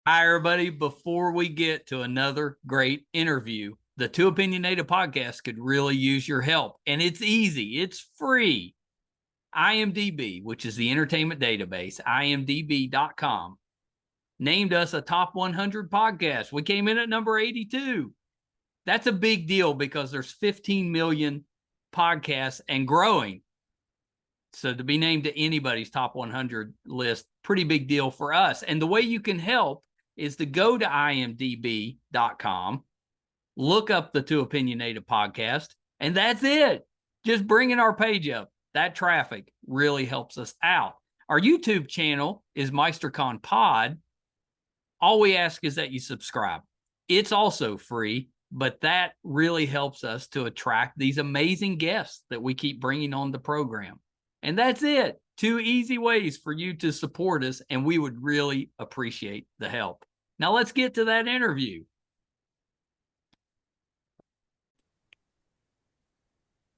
Hi, everybody. Before we get to another great interview, the Two Opinionated podcast could really use your help. And it's easy, it's free. IMDb, which is the entertainment database, imdb.com, named us a top 100 podcast. We came in at number 82. That's a big deal because there's 15 million podcasts and growing. So to be named to anybody's top 100 list, pretty big deal for us. And the way you can help is to go to imdb.com, look up the Two Opinionated podcast, and that's it. Just bringing our page up. That traffic really helps us out. Our YouTube channel is MeisterCon Pod. All we ask is that you subscribe. It's also free, but that really helps us to attract these amazing guests that we keep bringing on the program. And that's it. Two easy ways for you to support us, and we would really appreciate the help. Now let's get to that interview.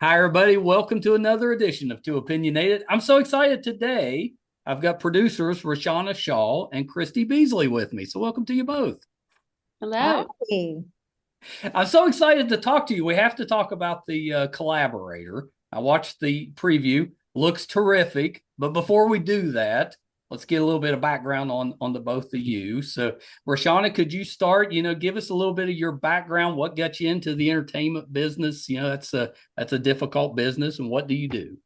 Hi, everybody. Welcome to another edition of Two Opinionated. I'm so excited today. I've got producers Rashana Shaw and Cristy Beasley with me. So welcome to you both. Hello. Hi. I'm so excited to talk to you. We have to talk about the Collaborator. I watched the preview. Looks terrific. But before we do that, let's get a little bit of background on the both of you. So, Rashana, could you start? Give us a little bit of your background. What got you into the entertainment business? That's a difficult business. And what do you do?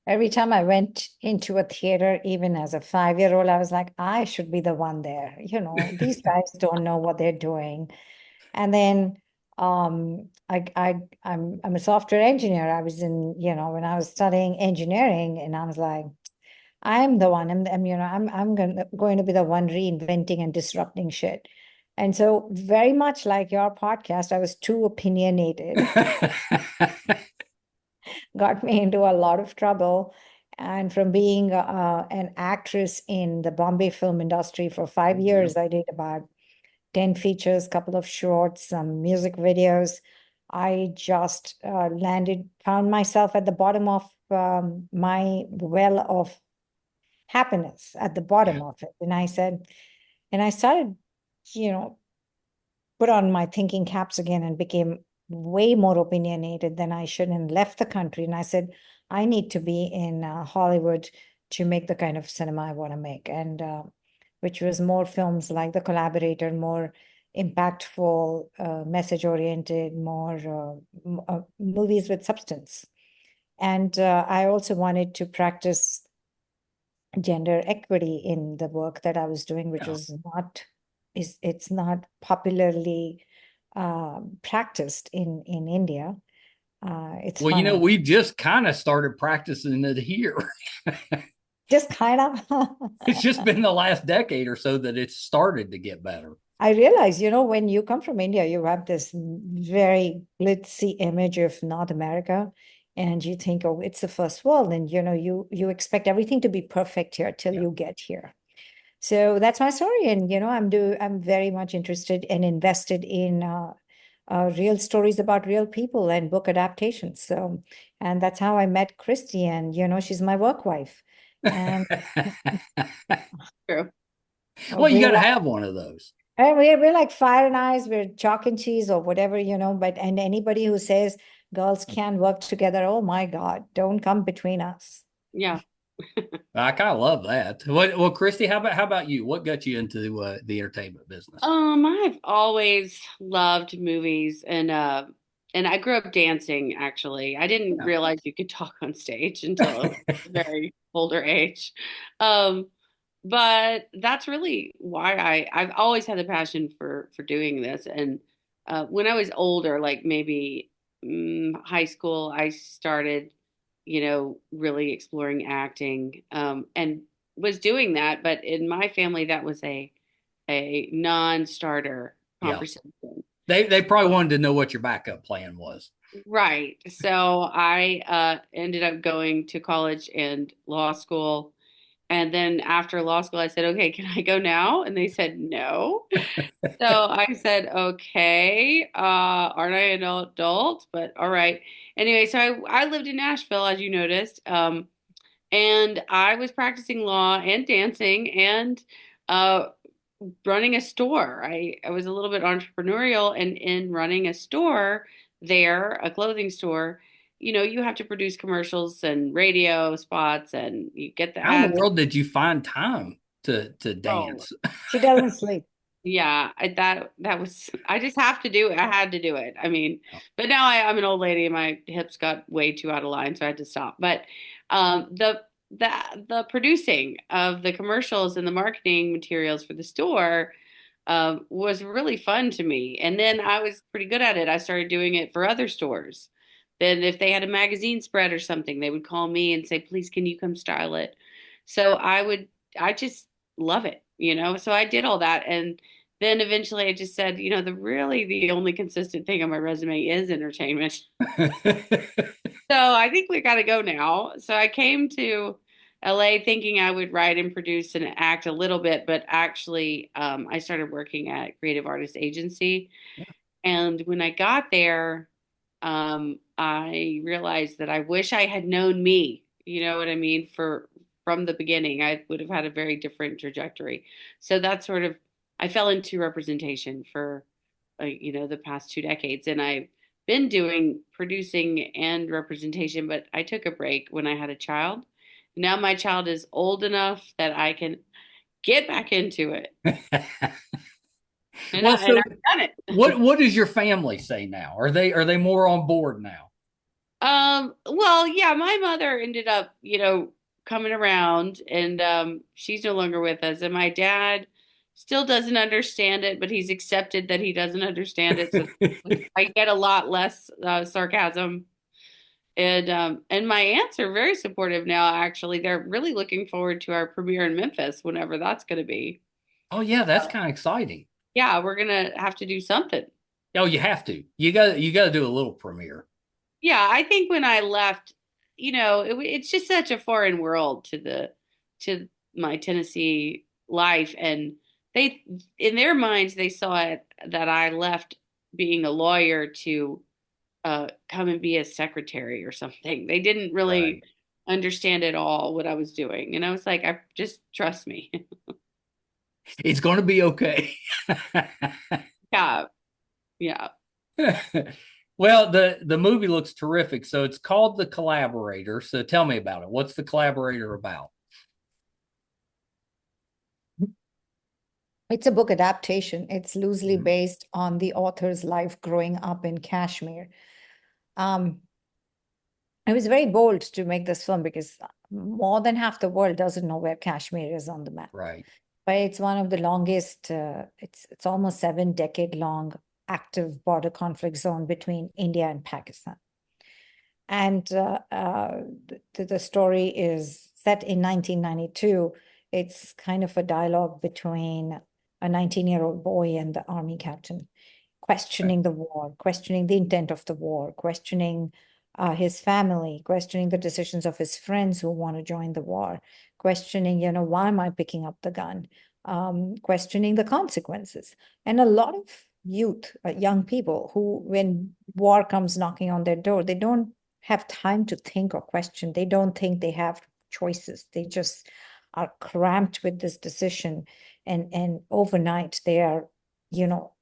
Every time I went into a theater, even as a 5-year-old, I was like, I should be the one there. These guys don't know what they're doing. And then I'm a software engineer. I was when I was studying engineering, and I was like, I'm the one. I'm going to be the one reinventing and disrupting shit. And so very much like your podcast, I was too opinionated. Got me into a lot of trouble. And from being an actress in the Bombay film industry for 5 years, I did about 10 features, couple of shorts, some music videos. I just found myself at the bottom of my well of happiness, at the bottom of it. And I started, you know, put on my thinking caps again and became way more opinionated than I should, and left the country. And I said, I need to be in Hollywood to make the kind of cinema I want to make. And which was more films like The Collaborator, more impactful, message oriented, more movies with substance. And I also wanted to practice gender equity in the work that I was doing, which was it's not popularly practiced in India. It's Well, we just kind of started practicing it here. just kind of. It's just been the last decade or so that it's started to get better. I realize, when you come from India, you have this very glitzy image of North America, and you think, oh, it's the first world, and you expect everything to be perfect here till you get here. So that's my story, and I'm very much interested and invested in real stories about real people and book adaptations. So, and that's how I met Cristy, and she's my work wife. And True. Well, you got to have one of those. And we're like fire and ice, we're chalk and cheese or whatever, and anybody who says girls can't work together, oh my God, don't come between us. Yeah. I kind of love that. Well, Cristy, how about you? What got you into the entertainment business? I've always loved movies and I grew up dancing actually. I didn't realize you could talk on stage until a very older age. Um, but that's really why I've always had the passion for doing this. And when I was older, like maybe high school, I started, really exploring acting, and was doing that. But in my family, that was a non-starter conversation. They probably wanted to know what your backup plan was. Right. So I ended up going to college and law school. And then after law school, I said, okay, can I go now? And they said, no. So I said, okay, aren't I an adult? But all right. Anyway, so I lived in Nashville, as you noticed. And I was practicing law and dancing and running a store. I was a little bit entrepreneurial, and in running a store there, a clothing store, you have to produce commercials and radio spots, and you get the How in the ads. world did you find time to Oh, dance? She doesn't sleep. yeah, that was, I just have to do it. I had to do it. I mean, but now I'm an old lady and my hips got way too out of line, so I had to stop. But the producing of the commercials and the marketing materials for the store was really fun to me. And then I was pretty good at it. I started doing it for other stores. Then if they had a magazine spread or something, they would call me and say, "Please, can you come style it?" So I just love it. So I did all that. And then eventually I just said, the only consistent thing on my resume is entertainment. So I think we got to go now. So I came to LA thinking I would write and produce and act a little bit, but actually, I started working at Creative Artist Agency. And when I got there, I realized that I wish I had known me. You know what I mean? From the beginning, I would have had a very different trajectory. So that's sort of, I fell into representation for, the past 2 decades, and I've been doing producing and representation, but I took a break when I had a child. Now my child is old enough that I can get back into it, and Well, and so I've done it. what does your family say now? Are they more on board now? Well, yeah, my mother ended up, coming around, and she's no longer with us. And my dad still doesn't understand it, but he's accepted that he doesn't understand it. So I get a lot less sarcasm. And my aunts are very supportive now, actually. They're really looking forward to our premiere in Memphis, whenever that's going to be. Oh yeah, that's kind of exciting. Yeah, we're gonna have to do something. Oh, you have to. You got to do a little premiere. Yeah, I think when I left, it's just such a foreign world to my Tennessee life, and they, in their minds, they saw it that I left being a lawyer to come and be a secretary or something. They didn't Right. really understand at all what I was doing, and I was like, I just trust me. It's going to be okay. Yeah, yeah. Well, the movie looks terrific. So it's called The Collaborator. So tell me about it. What's The Collaborator about? It's a book adaptation. It's loosely Mhm. based on the author's life growing up in Kashmir. Um, I was very bold to make this film because more than half the world doesn't know where Kashmir is on the map. Right. But it's one of the longest, it's almost 7 decade long active border conflict zone between India and Pakistan. And the story is set in 1992. It's kind of a dialogue between a 19-year-old boy and the army captain, Right. questioning the war, questioning the intent of the war, questioning his family, questioning the decisions of his friends who want to join the war, questioning, why am I picking up the gun? Questioning the consequences. And a lot of youth, young people who, when war comes knocking on their door, they don't have time to think or question. They don't think they have choices. They just are cramped with this decision. And overnight they are,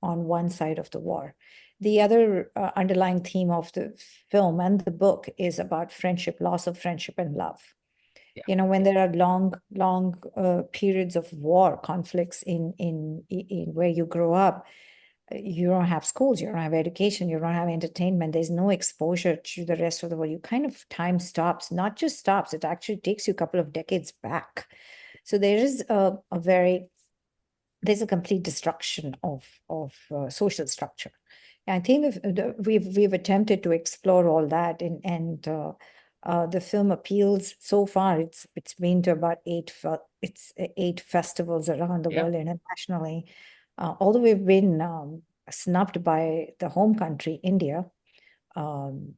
on one side of the war. The other underlying theme of the film and the book is about friendship, loss of friendship and love. Yeah. When there are long periods of war, conflicts in where you grow up, you don't have schools, you don't have education, you don't have entertainment, there's no exposure to the rest of the world. You kind of, time stops, not just stops, it actually takes you a couple of decades back. So there is there's a complete destruction of social structure. And I think we've attempted to explore all that, and the film appeals so far. It's been to about eight festivals around the Yeah. world internationally. Although we've been snubbed by the home country, India,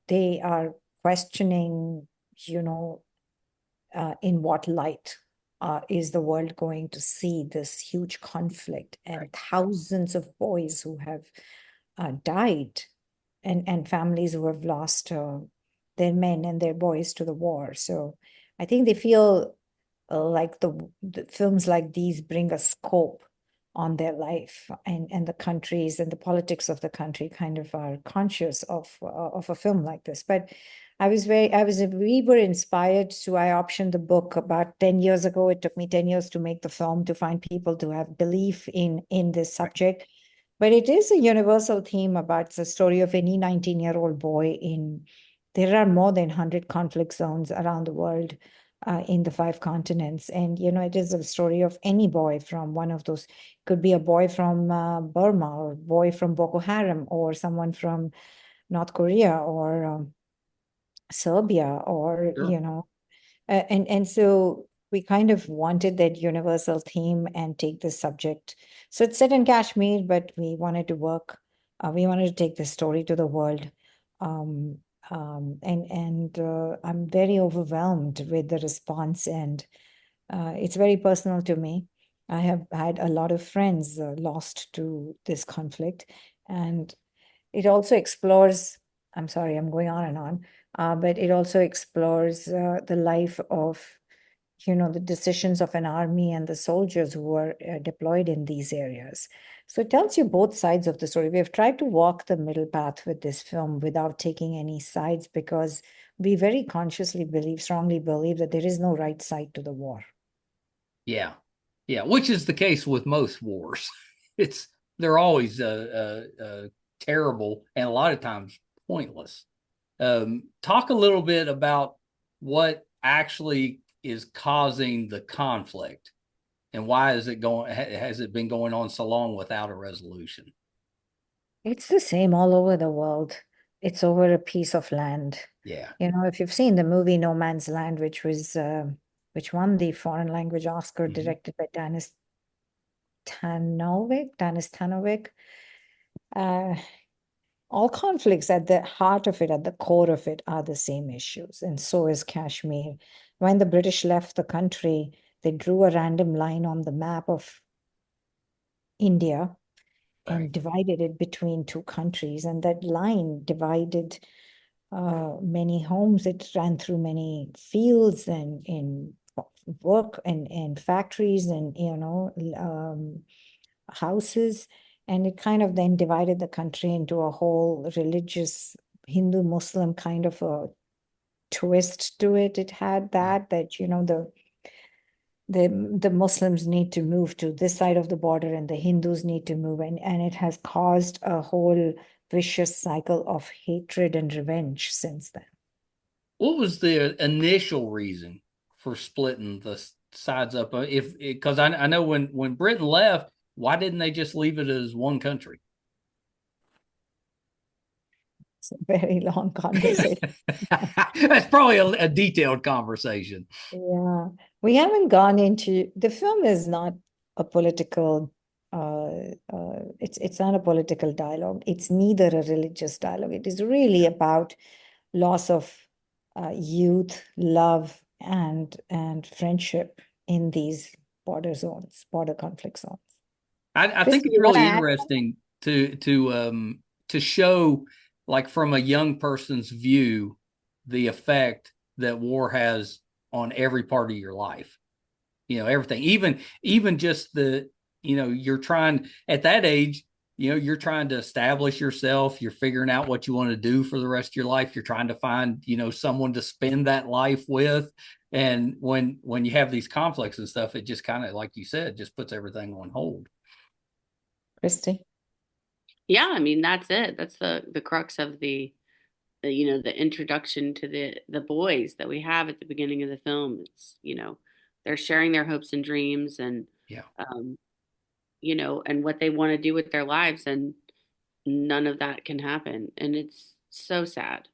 they are questioning, in what light is the world going to see this huge conflict and Right. thousands of boys who have died, and families who have lost their men and their boys to the war. So I think they feel like the films like these bring a scope on their life, and the countries and the politics of the country kind of are conscious of a film like this. But we were inspired to, I optioned the book about 10 years ago. It took me 10 years to make the film, to find people to have belief in this subject. But it is a universal theme about the story of any 19-year-old boy there are more than 100 conflict zones around the world, in the 5 continents. And, it is a story of any boy from one of those. Could be a boy from Burma, or a boy from Boko Haram, or someone from North Korea, or Serbia, or, Sure. and so we kind of wanted that universal theme and take this subject. So it's set in Kashmir, but we wanted to take this story to the world. And I'm very overwhelmed with the response, and it's very personal to me. I have had a lot of friends lost to this conflict, and it also explores, I'm sorry, I'm going on and on, but it also explores the life of, the decisions of an army and the soldiers who were deployed in these areas. So it tells you both sides of the story. We have tried to walk the middle path with this film without taking any sides, because we very consciously strongly believe that there is no right side to the war. Yeah. Yeah. Which is the case with most wars. They're always terrible and a lot of times pointless. Talk a little bit about what actually is causing the conflict, and why has it been going on so long without a resolution? It's the same all over the world. It's over a piece of land. Yeah. If you've seen the movie No Man's Land, which won the foreign language Oscar, directed by Danis Tanovic. All conflicts at the heart of it, at the core of it, are the same issues, and so is Kashmir. When the British left the country, they drew a random line on the map of India and divided it between 2 countries, and that line divided many homes. It ran through many fields and in work and factories and houses, and it kind of then divided the country into a whole religious Hindu Muslim kind of a twist to it. It had that the Muslims need to move to this side of the border and the Hindus need to move, and it has caused a whole vicious cycle of hatred and revenge since then. What was the initial reason for splitting the sides up? Because I know when Britain left, why didn't they just leave it as one country? It's a very long conversation. That's probably a detailed conversation. Yeah, we haven't gone into, the film is not a political, it's not a political dialogue. It's neither a religious dialogue. It is really about loss of youth, love, and friendship in these border conflict zones. I think Cristy, it's you want to really add? interesting to show, like, from a young person's view, the effect that war has on every part of your life. Everything, even just you're trying at that age, you're trying to establish yourself. You're figuring out what you want to do for the rest of your life. You're trying to find, someone to spend that life with. And when you have these conflicts and stuff, it just kind of, like you said, just puts everything on hold. Cristy? Yeah, I mean, that's it. That's the crux of the the introduction to the boys that we have at the beginning of the film. It's, they're sharing their hopes and dreams, and Yeah. And what they want to do with their lives, and none of that can happen, and it's so sad.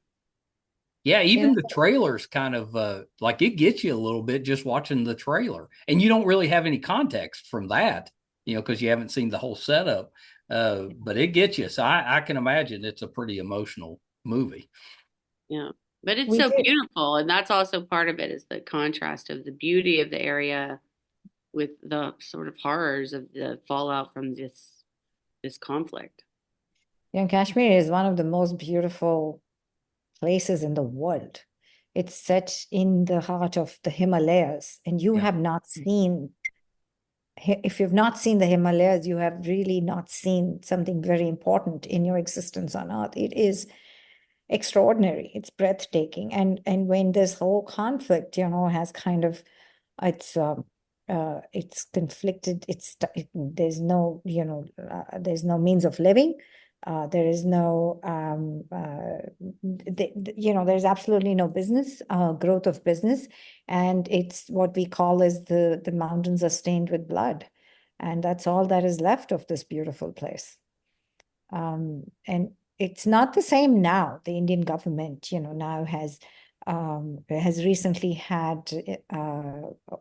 Yeah, even the trailers kind of like, it gets you a little bit just watching the trailer, and you don't really have any context from that, because you haven't seen the whole setup. But it gets you. So I can imagine it's a pretty emotional movie. Yeah, but it's We so did. beautiful, and that's also part of it, is the contrast of the beauty of the area with the sort of horrors of the fallout from this conflict. Kashmir is one of the most beautiful places in the world. It's set in the heart of the Himalayas, and you have not seen if you've not seen the Himalayas, you have really not seen something very important in your existence on Earth. It is extraordinary. It's breathtaking. And when this whole conflict, has kind of it's conflicted. There's no there's no means of living. There is no there's absolutely no business growth of business, and it's what we call as the mountains are stained with blood, and that's all that is left of this beautiful place. And it's not the same now. The Indian government, now has recently had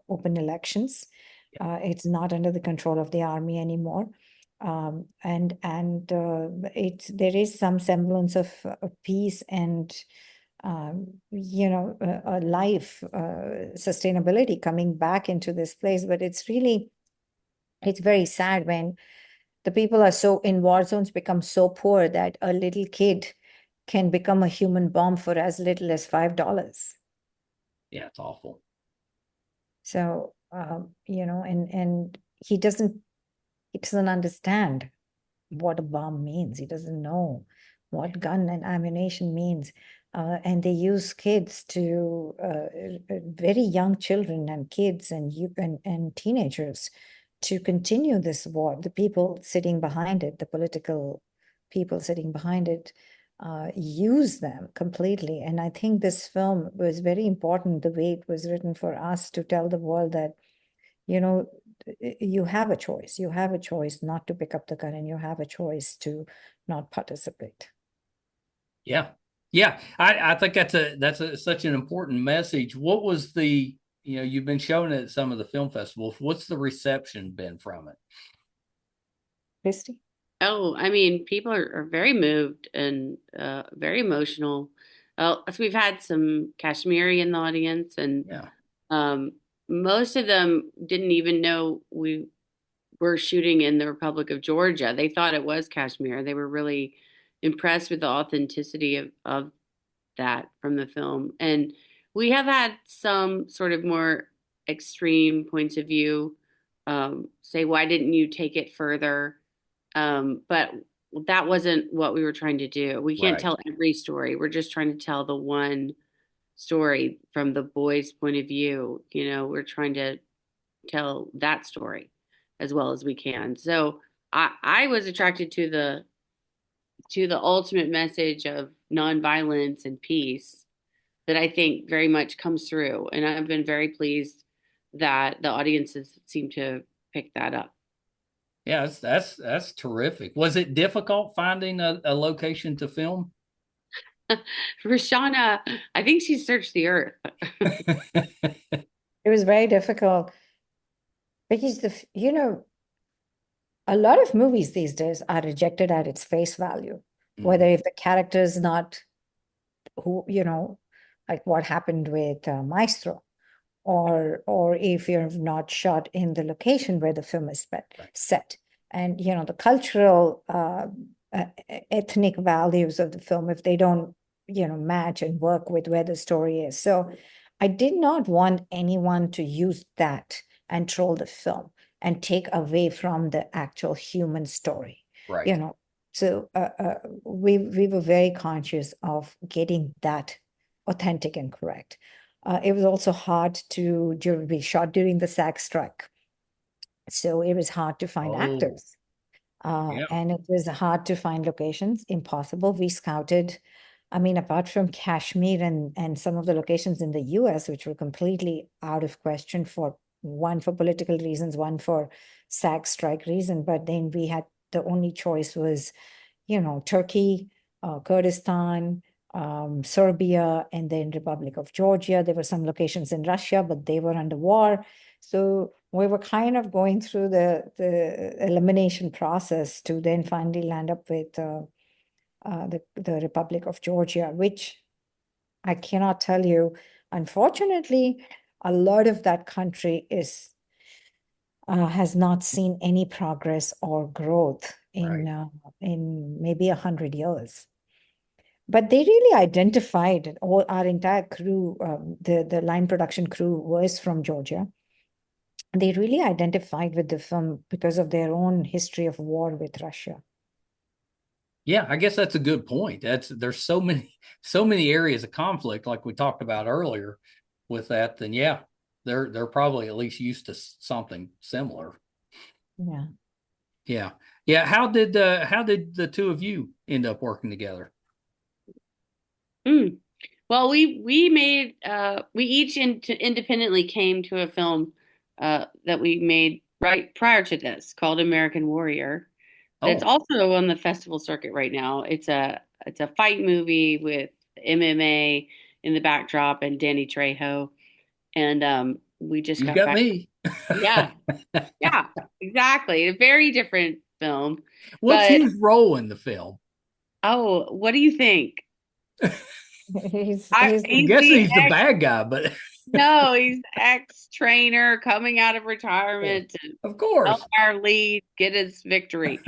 open elections. It's not under the control of the army anymore. And there is some semblance of peace and a life sustainability coming back into this place. But it's very sad when the people are so in war zones, become so poor that a little kid can become a human bomb for as little as $5. Yeah, it's awful. So, and he doesn't understand what a bomb means. He doesn't know what gun and ammunition means. And they use kids very young children and kids and teenagers to continue this war. The people sitting behind it, the political people sitting behind it, use them completely. And I think this film was very important, the way it was written, for us to tell the world that, you have a choice. You have a choice not to pick up the gun, and you have a choice to not participate. Yeah. Yeah. I think that's such an important message. What was you've been showing it at some of the film festivals. What's the reception been from it? Cristy? Oh, I mean, people are very moved and very emotional. So we've had some Kashmiri in the audience, and most of them didn't even know we were shooting in the Republic of Georgia. They thought it was Kashmir. They were really impressed with the authenticity of that from the film. And we have had some sort of more extreme points of view say, why didn't you take it further? But that wasn't what we were trying to do. We can't tell every story. We're just trying to tell the one story from the boy's point of view. We're trying to tell that story as well as we can. So I was attracted to the ultimate message of nonviolence and peace that I think very much comes through. And I've been very pleased that the audiences seem to pick that up. Yeah, that's terrific. Was it difficult finding a location to film? Rashana, I think she searched the earth. It was very difficult because a lot of movies these days are rejected at its face value, whether if the character is not who, like what happened with Maestro, or if you're not shot in the location where the film is set. And, the cultural, ethnic values of the film, if they don't, match and work with where the story is. So I did not want anyone to use that and troll the film and take away from the actual human story. Right. So we were very conscious of getting that authentic and correct. It was also hard we shot during the SAG strike. So it was hard to find actors. And it was hard to find locations, impossible. We scouted, apart from Kashmir and some of the locations in the US, which were completely out of question, one for political reasons, one for SAG strike reason. But then the only choice was, Turkey, Kurdistan, Serbia, and then Republic of Georgia. There were some locations in Russia, but they were under war. So we were kind of going through the elimination process to then finally land up with the Republic of Georgia, which I cannot tell you. Unfortunately, a lot of that country has not seen any progress or growth in maybe 100 years. But they really identified all our entire crew. The line production crew was from Georgia. they really identified with the film because of their own history of war with Russia. Yeah, I guess that's a good point. There's so many areas of conflict, like we talked about earlier with that, then yeah, they're probably at least used to something similar. Yeah. Yeah. Yeah. How did the two of you end up working together? Well, we made we each independently came to a film that we made right prior to this called American Warrior. That's Oh, also on the festival circuit right now. It's a fight movie with MMA in the backdrop and Danny Trejo. And we just you got got back. me. Yeah, yeah, exactly. A very different film. What's But his role in the film? oh, what do you think? He's I'm He's guessing the he's the bad guy, but no, he's ex-trainer coming out of retirement to of help course. our lead get his victory.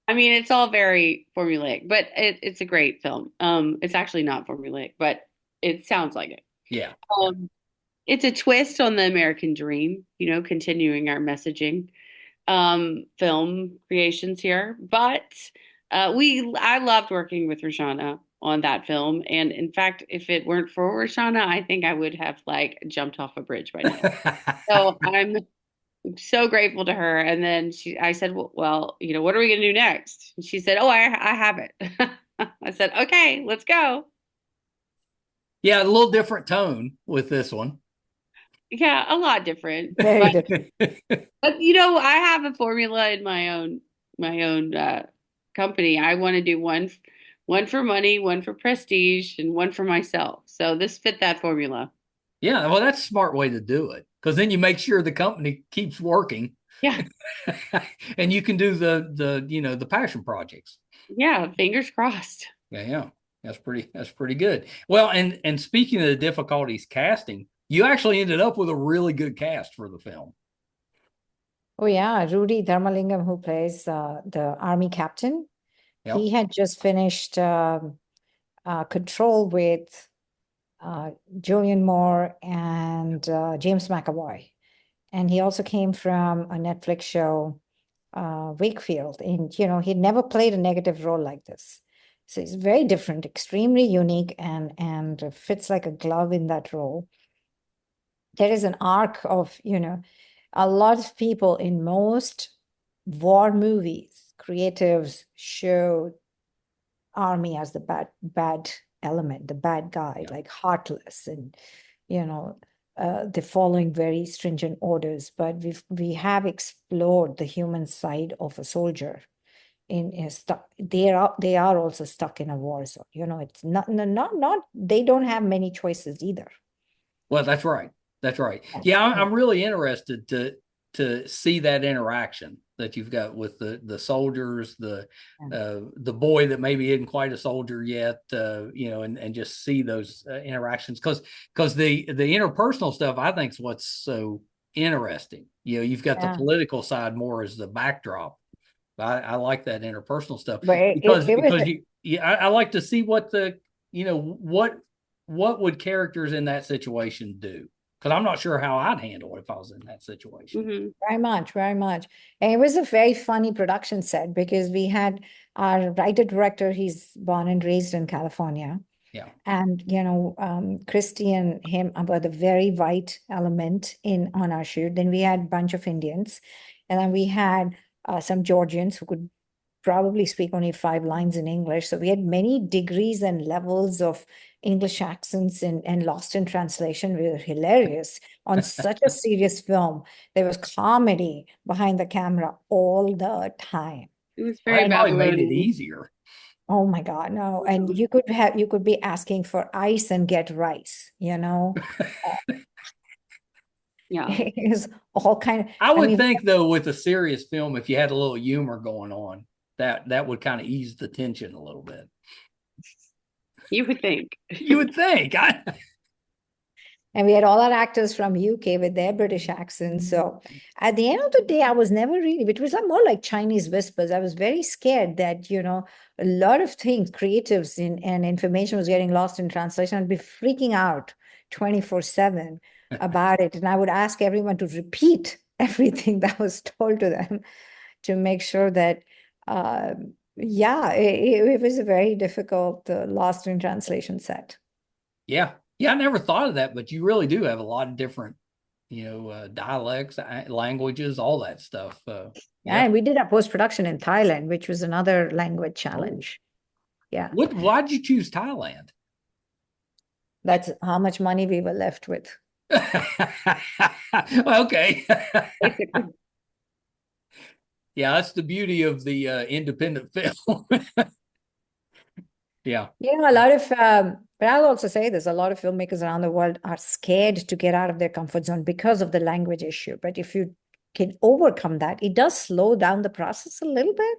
I mean, it's all very formulaic, but it's a great film. It's actually not formulaic, but it sounds like it. Yeah. Um, it's a twist on the American dream, continuing our messaging, film creations here. But I loved working with Rashana on that film. And in fact, if it weren't for Rashana, I think I would have like jumped off a bridge by now. So I'm so grateful to her. And then I said, well, what are we going to do next? And she said, oh, I have it. I said, okay, let's go. Yeah, a little different tone with this one. Yeah, a lot different. very different. But I have a formula in my own company. I want to do one for money, one for prestige, and one for myself. So this fit that formula. Yeah, well, that's a smart way to do it because then you make sure the company keeps working. Yeah. And you can do the passion projects. Yeah, fingers crossed. Yeah. That's pretty good. Well, and speaking of the difficulties casting, you actually ended up with a really good cast for the film. Oh yeah, Rudi Dharmalingam, who plays the army captain. Yep. He had just finished Control with Julian Moore and James McAvoy. And he also came from a Netflix show, Wakefield. And, he'd never played a negative role like this. So it's very different, extremely unique, and fits like a glove in that role. There is an arc of, a lot of people in most war movies, creatives show army as the bad element, the bad guy, like heartless, and they're following very stringent orders. But we have explored the human side of a soldier. They are also stuck in a war zone. It's not they don't have many choices either. Well, that's right. That's right. Yeah, I'm really interested to see that interaction that you've got with the soldiers, the boy that maybe isn't quite a soldier yet, and just see those interactions because the interpersonal stuff I think is what's so interesting. You've got the political side more as the backdrop. I like that interpersonal stuff because I like to see what what would characters in that situation do. Because I'm not sure how I'd handle it if I was in that situation. Mm-hmm. Very much, very much. And it was a very funny production set because we had our writer-director, he's born and raised in California. Yeah. And, Christy and him were the very white element on our shoot. Then we had a bunch of Indians. And then we had some Georgians who could probably speak only 5 lines in English. So we had many degrees and levels of English accents and lost in translation. We were hilarious on such a serious film. There was comedy behind the camera all the time. It was very made it easier. Oh my God, no. And you could be asking for ice and get rice, Yeah. It's all kind of. I would think though, with a serious film, if you had a little humor going on, that would kind of ease the tension a little bit. You would think. You would think. And we had all our actors from UK with their British accents. So at the end of the day, I was never really, it was more like Chinese whispers. I was very scared that, a lot of things, creatives and information was getting lost in translation. I'd be freaking out 24/7. about it. And I would ask everyone to repeat everything that was told to them to make sure that, yeah, it was a very difficult lost in translation set. Yeah. Yeah, I never thought of that, but you really do have a lot of different, dialects, languages, all that stuff. Yeah, and we did a post-production in Thailand, which was another language challenge. Yeah. Why'd you choose Thailand? That's how much money we were left with. Okay. Basically. Yeah, that's the beauty of the independent film. Yeah. A lot of, but I'll also say this, a lot of filmmakers around the world are scared to get out of their comfort zone because of the language issue. But if you can overcome that, it does slow down the process a little bit.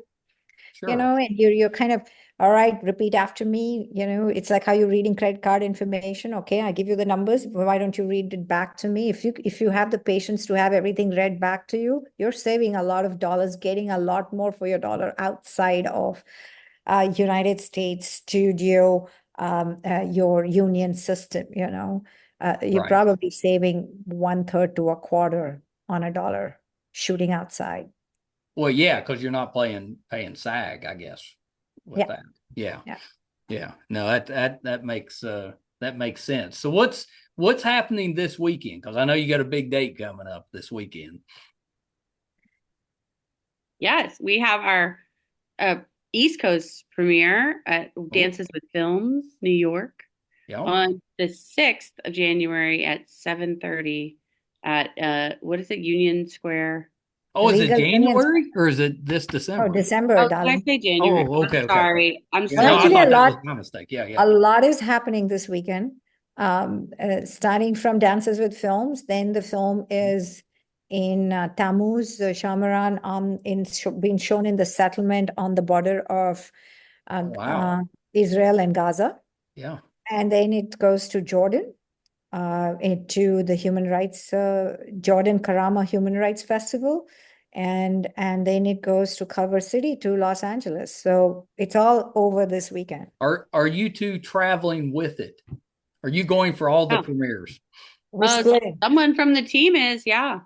Sure. And you're kind of, all right, repeat after me. It's like how you're reading credit card information. Okay, I give you the numbers. Why don't you read it back to me? If you have the patience to have everything read back to you, you're saving a lot of dollars, getting a lot more for your dollar outside of United States studio, your union system. You're Right. probably saving 1/3 to a quarter on a dollar shooting outside. Well, yeah, because you're not paying SAG, I guess, with that. Yeah. Yeah. No, that makes sense. So what's happening this weekend? Because I know you got a big date coming up this weekend. Yes, we have our East Coast premiere at Dances with Films, New York, on the 6th of January at 7:30 at what is it, Union Square? Oh, is it January or is it this December? Oh, December, darling. Did I say January? Oh, okay. Sorry. I'm sorry. Well, actually, that was my mistake. Yeah. A lot is happening this weekend. Starting from Dances with Films, then the film is in Tammuz, Shamaran, being shown in the settlement on the border of Israel and Gaza. Yeah. And then it goes to Jordan, into the human rights, Jordan Karama Human Rights Festival. And then it goes to Culver City to Los Angeles. So it's all over this weekend. Are you two traveling with it? Are you going for all the premieres? We're splitting. Someone from the team is, yeah.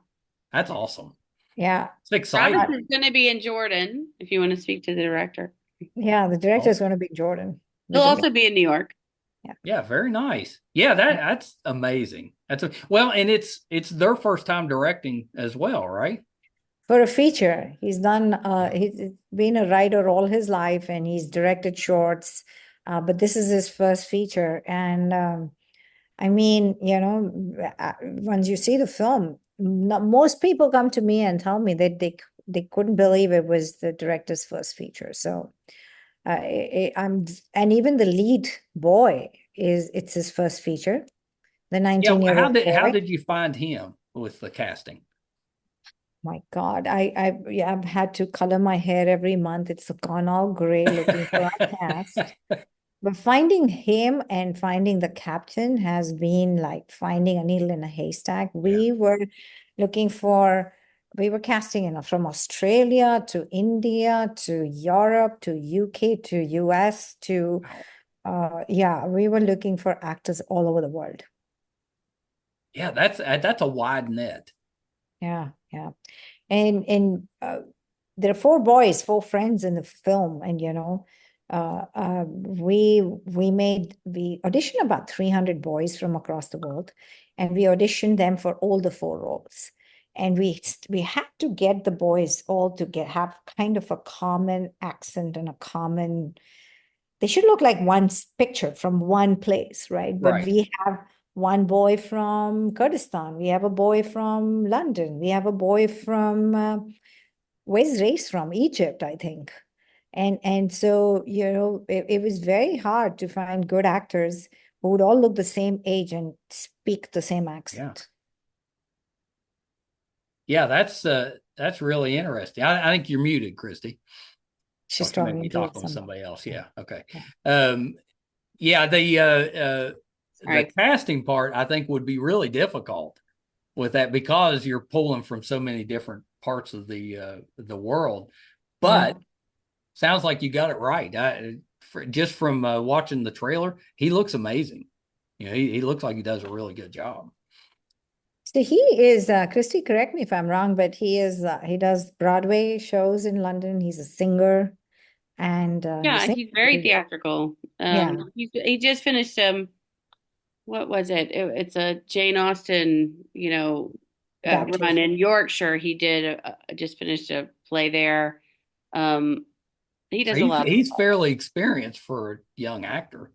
That's awesome. Yeah. It's exciting. Travis is going to be in Jordan, if you want to speak to the director. Yeah, the director is going to be in Jordan. He'll also be in New York. Yeah, very nice. Yeah, that's amazing. And it's their first time directing as well, right? For a feature, he's been a writer all his life, and he's directed shorts, but this is his first feature. And I mean, once you see the film, most people come to me and tell me that they couldn't believe it was the director's first feature. So and even the lead boy it's his first feature, the 19-year-old boy. How did you find him with the casting? My God, I've had to color my hair every month. It's gone all gray looking for a cast. But finding him and finding the captain has been like finding a needle in a haystack. We were casting from Australia to India to Europe to UK to US to we were looking for actors all over the world. Yeah, that's a wide net. Yeah. And there are four friends in the film, and we auditioned about 300 boys from across the world, and we auditioned them for all the four roles. And we had to get the boys all to have kind of a common accent and they should look like one picture from one place, right? But we have one boy from Kurdistan. We have a boy from London. We have a boy from, where's Race from? Egypt, I think. And so, it was very hard to find good actors who would all look the same age and speak the same accent. Yeah, that's really interesting. I think you're muted, Cristy. She's talking to somebody else. Yeah. Okay. The casting part, I think, would be really difficult with that because you're pulling from so many different parts of the world. But sounds like you got it right. Just from watching the trailer, he looks amazing. He looks like he does a really good job. So he is, Christy, correct me if I'm wrong, but he does Broadway shows in London. He's a singer and he Yeah, sings. he's very theatrical. Yeah, He just finished what was it? It's a Jane Austen, run adaptation. in Yorkshire. He did just finished a play there. Um, he does a lot. He's fairly experienced for a young actor.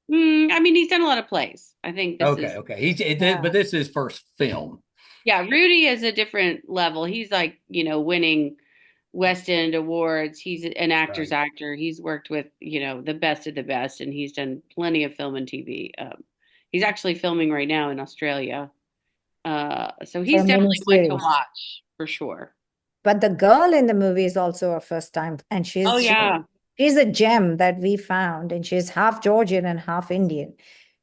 I mean, he's done a lot of plays. I think this Okay, is, okay. Yeah. But this is his first film. yeah, Rudi is a different level. He's like, winning West End awards. He's an actor's Right. actor. He's worked with, the best of the best, and he's done plenty of film and TV. He's actually filming right now in Australia. So For a he's mini definitely one to series. watch for sure. But the girl in the movie is also a first time, and Oh yeah. she's a gem that we found, and she's half Georgian and half Indian.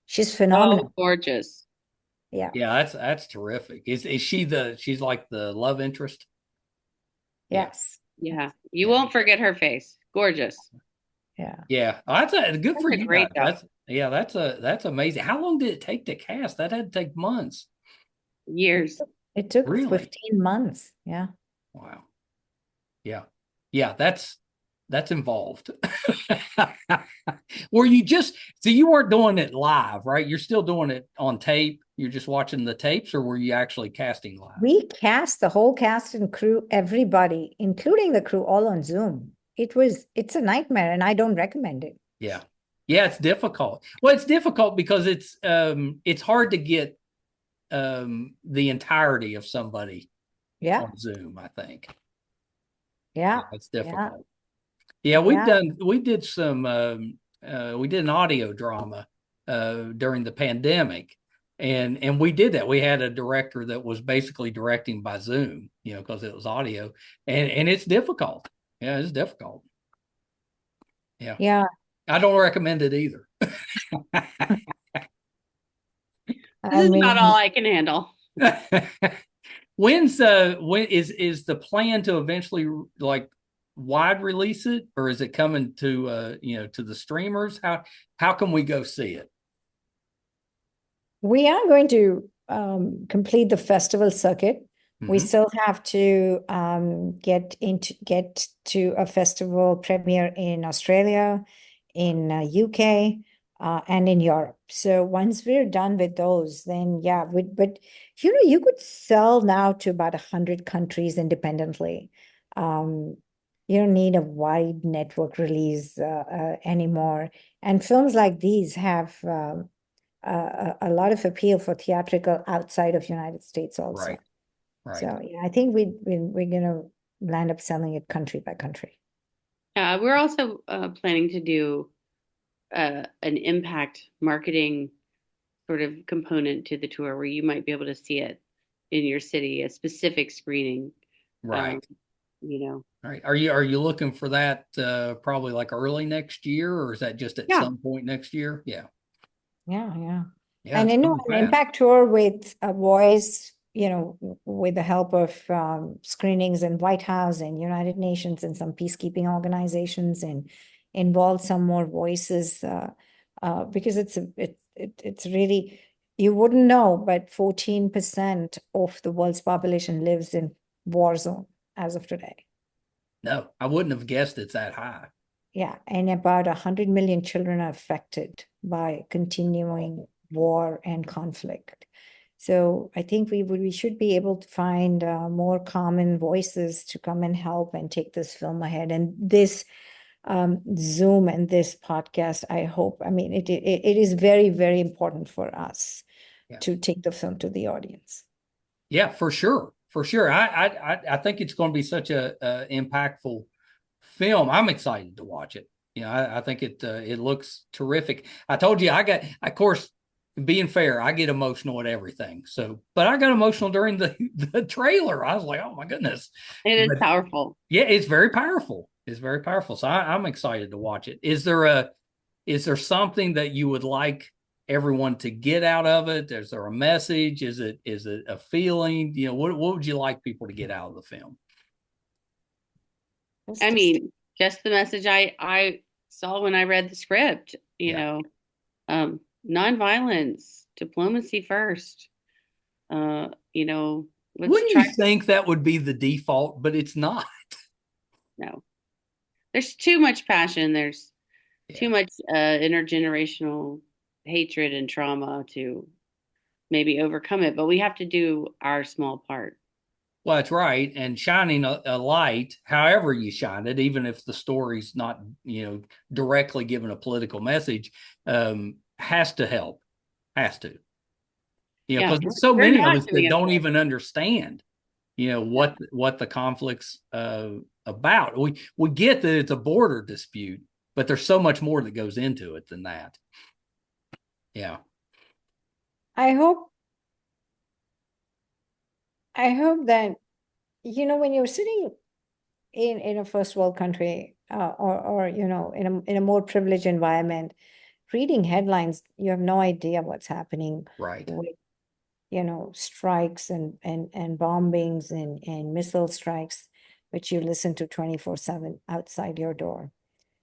She's Oh, phenomenal. gorgeous. Yeah. Yeah, that's terrific. Is she's like the love interest? Yeah. Yes. Yeah. You Yeah. won't forget her face. Gorgeous. Yeah. Yeah. Oh, good for That's a you great guys. job. That's amazing. How long did it take to cast? That had to take months. Years. It took Really? 15 months. Yeah. Wow. Yeah. Yeah, that's involved. Were you just so you weren't doing it live, right? You're still doing it on tape. You're just watching the tapes, or were you actually casting live? We cast the whole cast and crew, everybody, including the crew, all on Zoom. It's a nightmare, and I don't recommend it. Yeah. Yeah, it's difficult. Well, it's difficult because it's hard to get the entirety of somebody Yeah. on Zoom, I think. Yeah. It's difficult. Yeah, we did an audio drama during the pandemic, and we did that. We had a director that was basically directing by Zoom, because it was audio, and it's difficult. Yeah, it's difficult. Yeah. Yeah. I don't recommend it either. This is about all I can handle. When is the plan to eventually like wide release it, or is it coming to to the streamers? How can we go see it? We are going to complete the festival circuit. We still have to get to a festival premiere in Australia, in UK, and in Europe. So once we're done with those, then yeah, but you could sell now to about 100 countries independently. You don't need a wide network release anymore. And films like these have a lot of appeal for theatrical outside of United States also. Right. Right. So yeah, I think we're gonna land up selling it country by country. We're also planning to do an impact marketing sort of component to the tour where you might be able to see it in your city, a specific screening. Right. Right. Are you looking for that probably like early next year, or is that just at some point next year? Yeah. Yeah. Yeah. And an impact tour with a voice, with the help of screenings in White House and United Nations and some peacekeeping organizations, and involve some more voices because it's really, you wouldn't know, but 14% of the world's population lives in war zone as of today. No, I wouldn't have guessed it's that high. Yeah, and about 100 million children are affected by continuing war and conflict. So I think we should be able to find more common voices to come and help and take this film ahead. And this Zoom and this podcast, I hope, I mean, it is very, very important for us to take the film to the audience. Yeah, for sure. For sure. I think it's going to be such a impactful film. I'm excited to watch it. I think it looks terrific. I told you of course, being fair, I get emotional at everything. So, but I got emotional during the trailer. I was like, oh my goodness. It is powerful. Yeah, it's very powerful. It's very powerful. So I'm excited to watch it. Is there something that you would like everyone to get out of it? Is there a message? Is it a feeling? What would you like people to get out of the film? I mean, just the message I saw when I read the script, nonviolence, diplomacy first. You know, let's Wouldn't try. you think that would be the default, but it's not. No, there's too much passion. There's too Yeah. much intergenerational hatred and trauma to maybe overcome it, but we have to do our small part. Well, that's right. And shining a light, however you shine it, even if the story's not, directly given a political message, has to help. Has to. Yeah, Because there's so we're many of not us doing that it. don't even understand, what the conflict's about. We get that it's a border dispute, but there's so much more that goes into it than that. Yeah. I hope that, when you're sitting in a first world country, or in a more privileged environment, reading headlines, you have no idea what's happening Right. with, strikes and bombings and missile strikes, which you listen to 24/7 outside your door.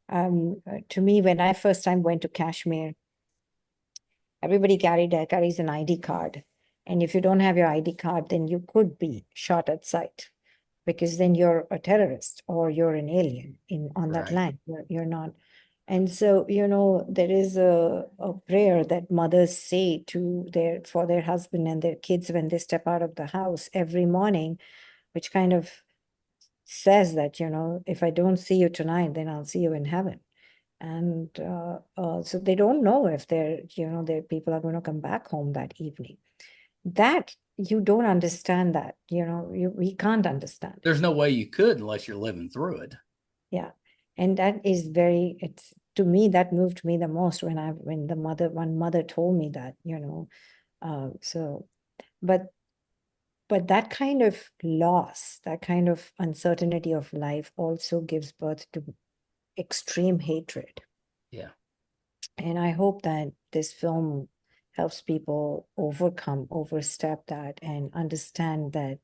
To me, when I first time went to Kashmir, everybody carries an ID card. And if you don't have your ID card, then you could be shot at sight, because then you're a terrorist or you're an alien on that Right. land. You're not. And so, there is a prayer that mothers say for their husband and their kids when they step out of the house every morning, which kind of says that, if I don't see you tonight, then I'll see you in heaven. And so they don't know if their people are going to come back home that evening. That you don't understand that, we can't understand. There's no way you could unless you're living through it. Yeah. And that is to me, that moved me the most when one mother told me that, but that kind of loss, that kind of uncertainty of life also gives birth to extreme hatred. Yeah. And I hope that this film helps people overstep that and understand that,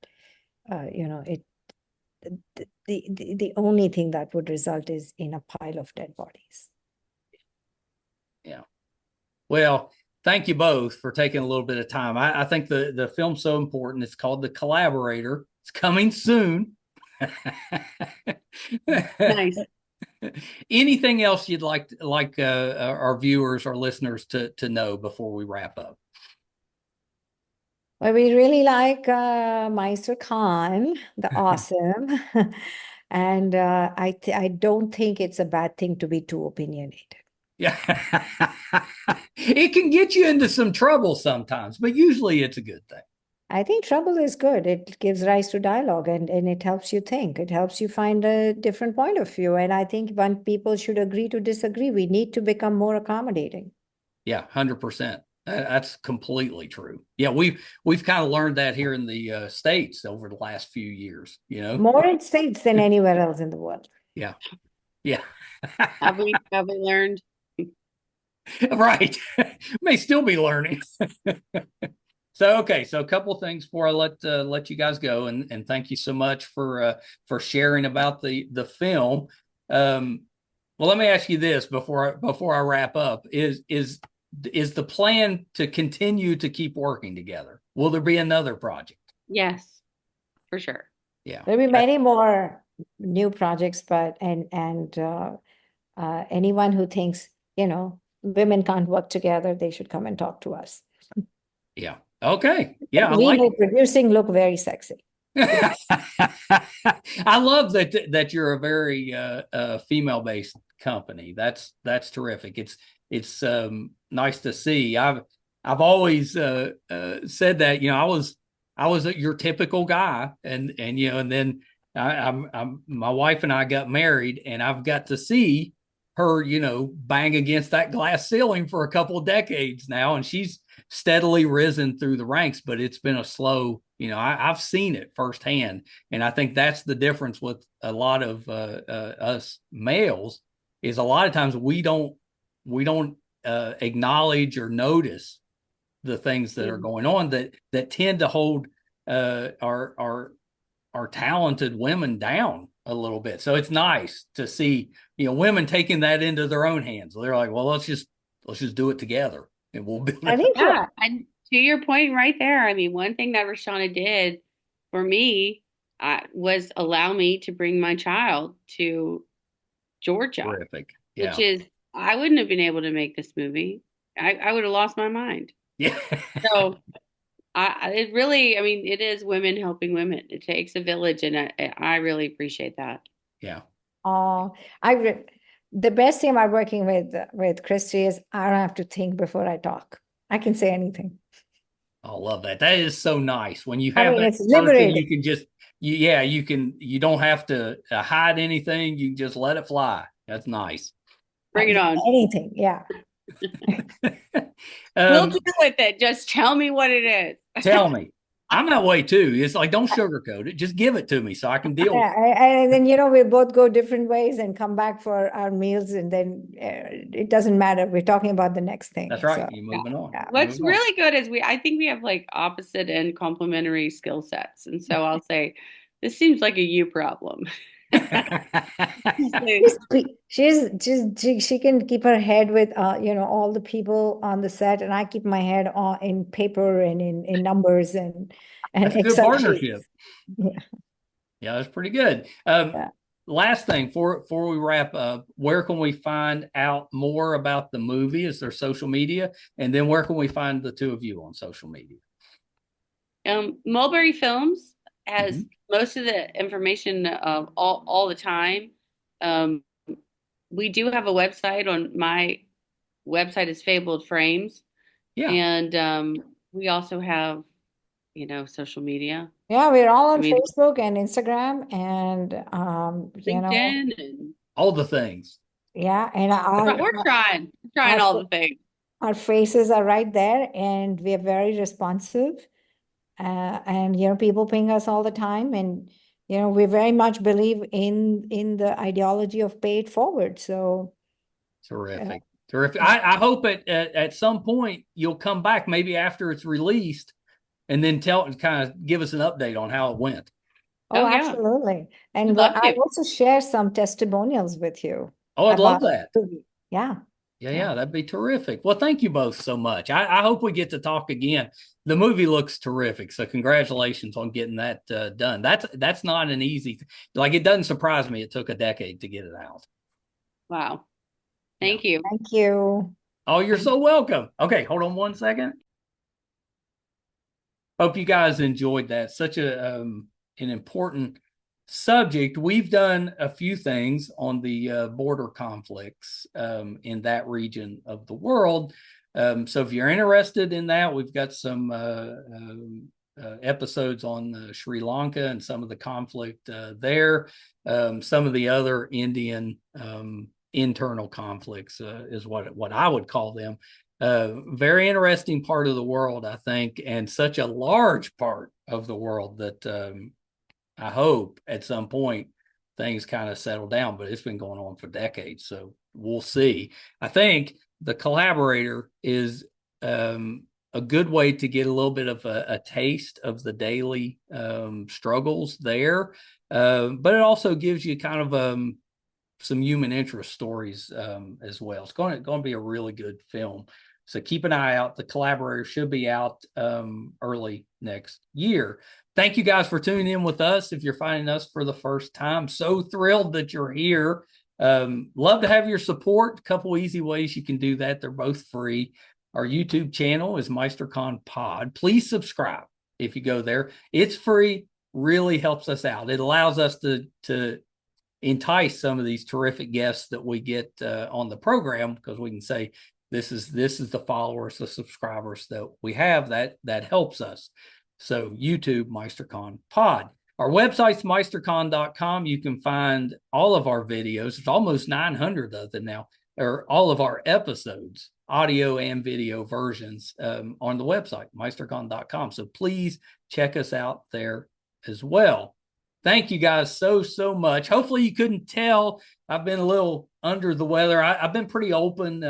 the only thing that would result is in a pile of dead bodies. Yeah. Well, thank you both for taking a little bit of time. I think the film's so important. It's called The Collaborator. It's coming soon. Nice. Anything else you'd like our viewers or listeners to know before we wrap up? Well, we really like Meister Khan, the awesome. And I don't think it's a bad thing to be too opinionated. Yeah. It can get you into some trouble sometimes, but usually it's a good thing. I think trouble is good. It gives rise to dialogue, and it helps you think. It helps you find a different point of view. And I think when people should agree to disagree, we need to become more accommodating. Yeah, 100%. That's completely true. Yeah, we've kind of learned that here in the States over the last few years, More in States than anywhere else in the world. Yeah. Yeah. Have we learned? Right. May still be learning. So, okay. So a couple of things before I let you guys go, and thank you so much for sharing about the film. Well, let me ask you this before I wrap up: is the plan to continue to keep working together? Will there be another project? Yes, for sure. Yeah. There'll be many more new projects, but anyone who thinks, women can't work together, they should come and talk to us. Yeah. Okay. Yeah. We make producing look very sexy. I love that you're a very female-based company. That's terrific. It's nice to see. I've always said that, I was your typical guy, and then I'm my wife and I got married, and I've got to see her, bang against that glass ceiling for a couple of decades now, and she's steadily risen through the ranks, but it's been a slow, I've seen it firsthand. And I think that's the difference with a lot of us males, is a lot of times we don't acknowledge or notice the things that are going on that tend to hold our talented women down a little bit. So it's nice to see, women taking that into their own hands. They're like, well, let's just do it together, and we'll build I think Yeah, to your point right there, I mean, one thing that Rashana did for me was allow me to bring my child to Georgia, Terrific. which Yeah. is, I wouldn't have been able to make this movie. I would have lost my mind. Yeah. So it really, I mean, it is women helping women. It takes a village, and I really appreciate that. Yeah. Oh, the best thing about working with Christy is I don't have to think before I talk. I can say anything. I love that. That is so nice when you I have mean, that it's person. liberating. You can just you don't have to hide anything. You can just let it fly. That's nice. Bring it on. Anything, yeah. We'll deal with it. Just tell me what it is. Tell me. I'm that way too. It's like, don't sugarcoat it. Just give it to me so I can deal with it. And then, we both go different ways and come back for our meals, and then it doesn't matter. We're talking about the next thing. That's right. So, You're moving on. yeah. What's really good is I think we have like opposite and complementary skill sets. And so I'll say, this seems like a you problem. She can keep her head with all the people on the set, and I keep my head on in paper and in numbers and That's a good Excel partnership. sheets. Yeah, that's pretty good. Last thing before we wrap up, where can we find out more about the movie? Is there social media? And then where can we find the two of you on social media? Mulberry Films has most of the information of all the time. We do have a website. On my website is Fabled Frames. Yeah. And we also have, social media. Yeah, we're all on Facebook and Instagram and LinkedIn and all the things. Yeah, and we're trying all the things. Our faces are right there, and we are very responsive. And people ping us all the time, and we very much believe in the ideology of pay it forward. So terrific. I hope at some point you'll come back, maybe after it's released, and then kind of give us an update on how it went. Oh, yeah. Absolutely. And I'll also share some testimonials with you. Oh, I'd love that. Yeah. Yeah, that'd be terrific. Well, thank you both so much. I hope we get to talk again. The movie looks terrific, so congratulations on getting that done. That's not an easy, it doesn't surprise me it took a decade to get it out. Wow. Thank you. Thank you. Oh, you're so welcome. Okay, hold on one second. Hope you guys enjoyed that. Such an important subject. We've done a few things on the border conflicts in that region of the world. So if you're interested in that, we've got some episodes on Sri Lanka and some of the conflict there. Some of the other Indian internal conflicts is what I would call them. Very interesting part of the world, I think, and such a large part of the world that I hope at some point things kind of settle down, but it's been going on for decades. So we'll see. I think the Collaborator is a good way to get a little bit of a taste of the daily struggles there. But it also gives you kind of some human interest stories as well. It's going to be a really good film. So keep an eye out. The Collaborator should be out early next year. Thank you guys for tuning in with us. If you're finding us for the first time, so thrilled that you're here. Love to have your support. A couple easy ways you can do that. They're both free. Our YouTube channel is MeisterCon Pod. Please subscribe if you go there. It's free. Really helps us out. It allows us to entice some of these terrific guests that we get on the program, because we can say, this is the followers, the subscribers that we have that helps us. So YouTube, MeisterCon Pod. Our website's meistercon.com. You can find all of our videos. There's almost 900 of them now, or all of our episodes, audio and video versions on the website, meistercon.com. So please check us out there as well. Thank you guys so much. Hopefully you couldn't tell I've been a little under the weather. I've been pretty open.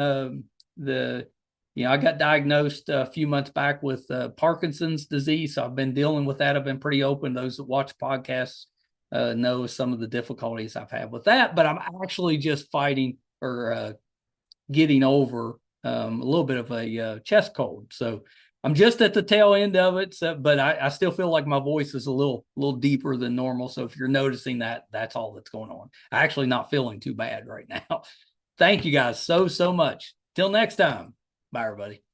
I got diagnosed a few months back with Parkinson's disease. So I've been dealing with that. I've been pretty open. Those that watch podcasts know some of the difficulties I've had with that, but I'm actually just fighting or getting over a little bit of a chest cold. So I'm just at the tail end of it, so, but I still feel like my voice is a little deeper than normal. So if you're noticing that, that's all that's going on. I'm actually not feeling too bad right now. Thank you guys so much. Till next time. Bye, everybody.